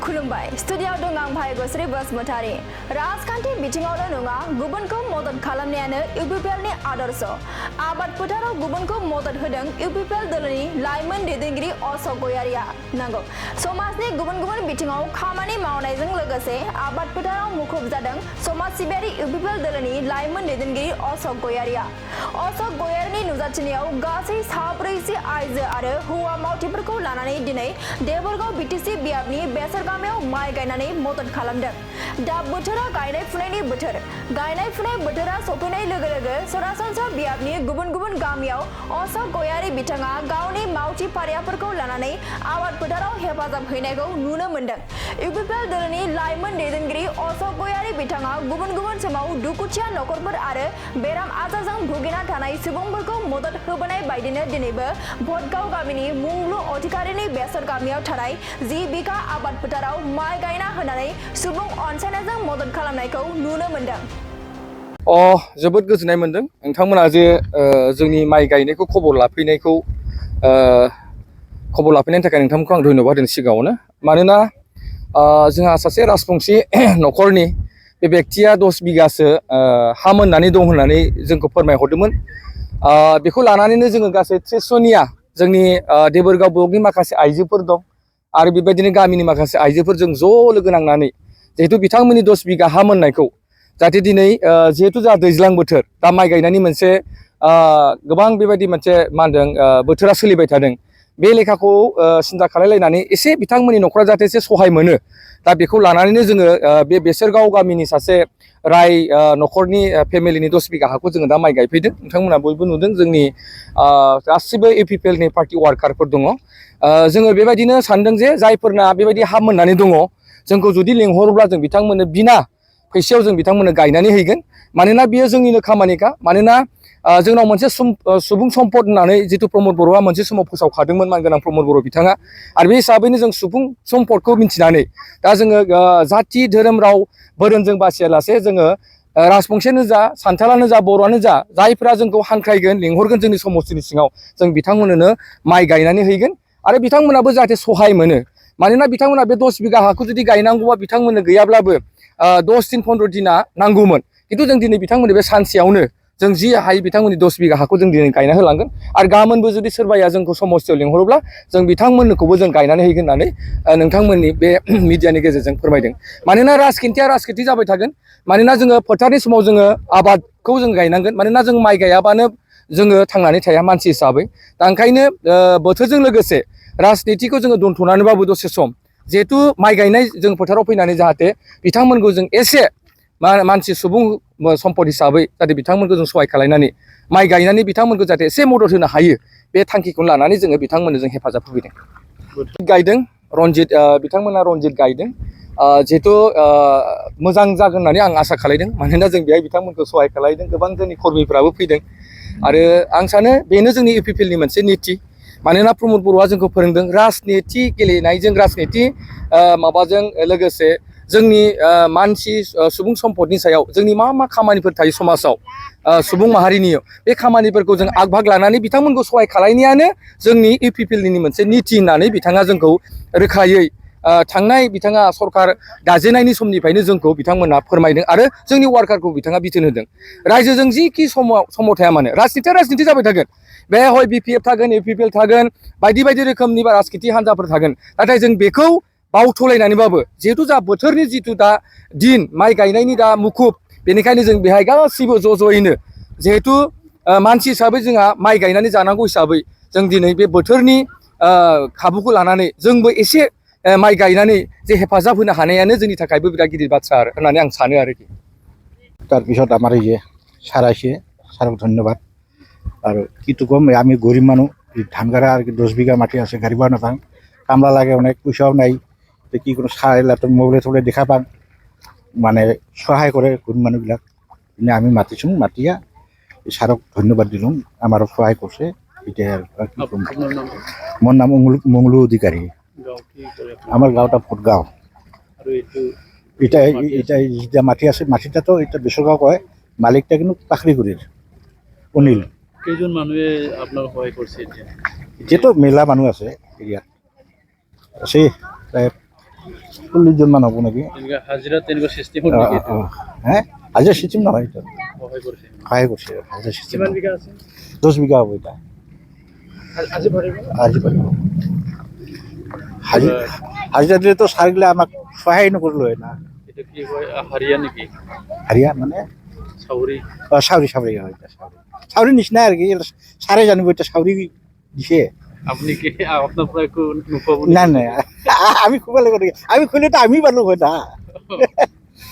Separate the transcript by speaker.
Speaker 1: खुलुमबाय स्टुडियोआव दं आं भाग्यश्री बसुमतारी राजखान्थि बिथिङावल' नङा गुबुनखौ मदद खालामनायानो UPPL नि आदर्श आबाद फोथाराव गुबुनखौ मदद होदों UPPL दोलोनि लाइमोन दैदेनगिरि अशोक गयारिया नंगौ समाजनि गुबुन गुबुन बिथिङाव खामानि मावनायजों लोगोसे आबाद फोथाराव मुखुब जादों समाज सिबियारि UPPL दोलोनि लाइमोन दैदेनगिरि अशोक गयारिया अशोक गयारिनि नुजाथिनायाव गासै साब्रैसो आइजो आरो हौवा मावथिफोरखौ लानानै दिनै देबरगाव BTC बियाबनि बेसर गामियाव माइ गायनानै मदद खालामदों दा बोथोरा गायनाय फुनायनि बोथोर गायनाय फुनाय बोथोरा सफैनाय लोगो लोगो सरासनस्रा बियाबनि गुबुन गुबुन गामियाव अशोक गयारि बिथाङा गावनि मावथि फारियाफोरखौ लानानै आबाद फोथाराव हेफाजाब हैनायखौ नुनो मोनदों UPPL दोलोनि लाइमोन दैदेनगिरि अशोक गयारि बिथाङा गुबुन गुबुन समाव दुखुथिया नखरफोर आरो बेराम आजारजों भुगिना थानाय सुबुंफोरखौ मदद होबोनाय बायदिनो दिनैबो भटगाव गामिनि मुंलु अधिकारिनि बेसर गामियाव थानाय 10 बिघा आबाद फोथाराव माइ गायना होनानै सुबुं अनसायनायजों मदद खालामनायखौ नुनो मोनदों
Speaker 2: जोबोद गोजोननाय मोनदों नोंथांमोना जे जोंनि माइ गायनायखौ खबर लाफैनायनि थाखाय नोंथांमोनखौ आं धन्यबाद होनो सिगाङावनो मानोना जोंहा सासे राजबंसि नखरनि बे व्यक्तिया 10 बिघासो हा मोननानै दं होननानै जोंखौ फोरमायहरदोंमोन बेखौ लानानैनो जोङो गासै 30 जनिया जोंनि देबरगाव ब्लकनि माखासे आइजोफोर दं आरो बेबायदिनो गामिनि माखासे आइजोफोरजों ज' लोगो नांनानै जिहेतु बिथांमोननि 10 बिघा हा मोननायखौ जाहाथे दिनै जिहेतु जा दैज्लां बोथोर दा माइ गायनायनि मोनसे गोबां बेबायदि मोनसे मा होनदों बोथोरा सोलिबाय थादों बे लेखाखौ सिन्था खालामलायनानै एसे बिथांमोननि न'खरा जाहाथे एसे सहाय मोनो दा बेखौ लानानैनो जोङो बे बेसरगाव गामिनि सासे राय न'खरनि फेमिलिनि 10 बिघा हाखौ जोङो दा माइ गायफैदों नोंथांमोना बयबो नुदों जोंनि गासिबो UPPL नि पार्टी वार्कारफोर दङ जोङो बेबायदिनो सानदों जे जायफोरना बेबायदि हा मोननानै दङ जोंखौ जुदि लेंहरोब्ला जों बिथांमोननो बिना फैसायाव जों बिथांमोननो गायनानै हैगोन मानोना बियो जोंनिनो खामानिखा मानोना जोंनाव मोनसे सुबुं सम्पद होननानै जितु प्रमद बर'आ मोनसे समाव फोसावखादोंमोन मानगोनां प्रमद बर' बिथाङा आरो बे हिसाबैनो जों सुबुं सम्पदखौ मिन्थिनानै दा जोङो जाथि धोरोम राव बोरोनजों बासियालासे जोङो राजबंसियानो जा सान्थालानो जा बर'आनो जा जायफोरा जोंखौ हांख्रायगोन लेंहरगोन जोंनि समस्तिनि सिङाव जों बिथांमोननो माइ गायनानै हैगोन आरो बिथांमोनाबो जाहाथे सहाय मोनो मानोना बिथांमोना बे 10 बिघा हाखौ जुदि गायनांगौबा बिथांमोननो गैयाब्लाबो 10 दिन 15 दिना नांगौमोन खिन्थु जों दिनै बिथांमोननि बे सानसेयावनो जों जि हायो बिथांमोननि 10 बिघा हाखौ जों दिनै गायना होलांगोन आरो गाबोनबो जुदि सोरबाया जोंखौ समस्तियाव लेंहरोब्ला जों बिथांमोनखौबो जों गायनानै हैगोन होननानै नोंथांमोननि बे मिडियानि गेजेरजों फोरमायदों मानोना राजखान्थि जाबाय थागोन मानोना जोङो फोथारनि समाव जोङो आबादखौ जों गायनांगोन मानोना जों माइ गायाबानो जोङो थांनानै थाया मानसि हिसाबै दा ओंखायनो बोथोरजों लोगोसे राजनितिखौ जोङो दोनथ'नानैबाबो दसे सम जिहेतु माइ गायनाय जों फोथाराव फैनानै जाहाथे बिथांमोनखौ जों एसे मानसि सुबुं सम्पद हिसाबै जाहाथे बिथांमोनखौ जों सहाय खालामनानै माइ गायनानै बिथांमोनखौ जाहाथे एसे मदद होनो हायो बे थांखिखौ लानानै जोङो बिथांमोननो जों हेफाजाब होफैदों गायदों रनजित बिथांमोना रनजित गायदों जिहेतु मोजां जागोन होननानै आं आसा खालामदों मानोना जों बेहाय बिथांमोनखौ सहाय खालामदों गोबां जोंनि कर्मिफ्राबो फैदों आरो आं सानो बेनो जोंनि UPPL नि मोनसे नीति मानोना प्रमद बर'आ जोंखौ फोरोंदों राजनिति गेलेनायजों राजनिति माबाजों लोगोसे जोंनि मानसि सुबुं सम्पदनि सायाव जोंनि मा खामानिफोर थायो समाजाव सुबुं माहारिनि बे खामानिफोरखौ जों आग भाग लानानै बिथांमोनखौ सहाय खालामनायानो जोंनि UPPL नि मोनसे नीति होननानै बिथाङा जोंखौ रोखायै थांनाय बिथाङा सरकार दाजेनायनि समनिफ्रायनो जोंखौ बिथांमोना फोरमायदों आरो जोंनि वार्कारखौ बिथाङा बिथोन होदों रायजोजों जिखि समाव थाया मानो राजनिति जाबाय थागोन बे हय BPF थागोन UPPL थागोन बायदि रोखोमनि राजनिति हान्जाफोर थागोन नाथाय जों बेखौ बावथलायनानैबाबो जिहेतु जा बोथोरनि जिथु दा दिन माइ गायनायनि दा मुखुब बेनिखायनो जों बेहाय गासैबो ज'यैनो जिहेतु मानसि हिसाबै जोंहा माइ गायनानै जानांगौ हिसाबै जों दिनै बे बोथोरनि खाबुखौ लानानै जोंबो एसे माइ गायनानै जे हेफाजाब होनो हानायानो जोंनि थाखायबो बिराद गिदिर बाथ्रा होननानै आं सानो आरोखि
Speaker 3: তাৰপিছত আমাৰ এই যে ছাৰ আহিছে ছাৰক ধন্যবাদ আৰু কিটো কম আমি গরিব মানুহ ধান গাড়া আর 10 বিঘা মাটি আছে গাড়ি বানানো পাং কামলা লাগে অনেক পয়সাও নাই তো কি কোনো সার এলাকা মোবাইলে দেখা পাং মানে সহায় করে গরিব মানুহবিলাক আমি মাতিছোঁ মাতিয়া ছাৰক ধন্যবাদ দিলোঁ আমাৰো সহায় কৰিছে এতিয়া মোৰ নাম মংলু অধিকাৰী আমার গাঁওটা ভটগাঁও এটা যেটা মাটি আছে মাটিটা তো এটা বেসরগাঁও কয় মালিকটা কিন্তু পাখরিগুড়ির অনিল
Speaker 4: কেইজন মানুহে আপনার সহায় করছে
Speaker 3: এতিয়া তো মেলা মানুহ আছে এরিয়াত আছে প্রায় 40জন মান হ'ব নেকি
Speaker 4: তেনেকুৱা হাজিৰা তেনেকুৱা চিষ্টেম হ'ল নেকি এইটো?
Speaker 3: হে হাজিৰা চিষ্টেম নহয় এইটো
Speaker 4: সহায় কৰিছে
Speaker 3: সহায় কৰিছে হাজিৰা চিষ্টেম
Speaker 4: কিমান বিঘা আছে
Speaker 3: 10 বিঘা হ'ব এটা
Speaker 4: আজি ভৰিব
Speaker 3: আজি পাৰিব হাজিৰা দিলেতো চাৰগিলা আমাক সহায় নকৰিলো হয় না
Speaker 4: এইটো কি কয় হাৰিয়া নেকি
Speaker 3: হাৰিয়া মানে
Speaker 4: চাউৰি
Speaker 3: চাউৰি হয় এটা চাউৰি নিচিনা আৰু কি চাৰে জানিব এতিয়া চাউৰি দিছে
Speaker 4: আপুনি কি আপোনাৰ পৰা একো নোপাব
Speaker 3: নাই নাই আমি খুব লাগিব নেকি আমি খুলিতো আমি পালো হয় না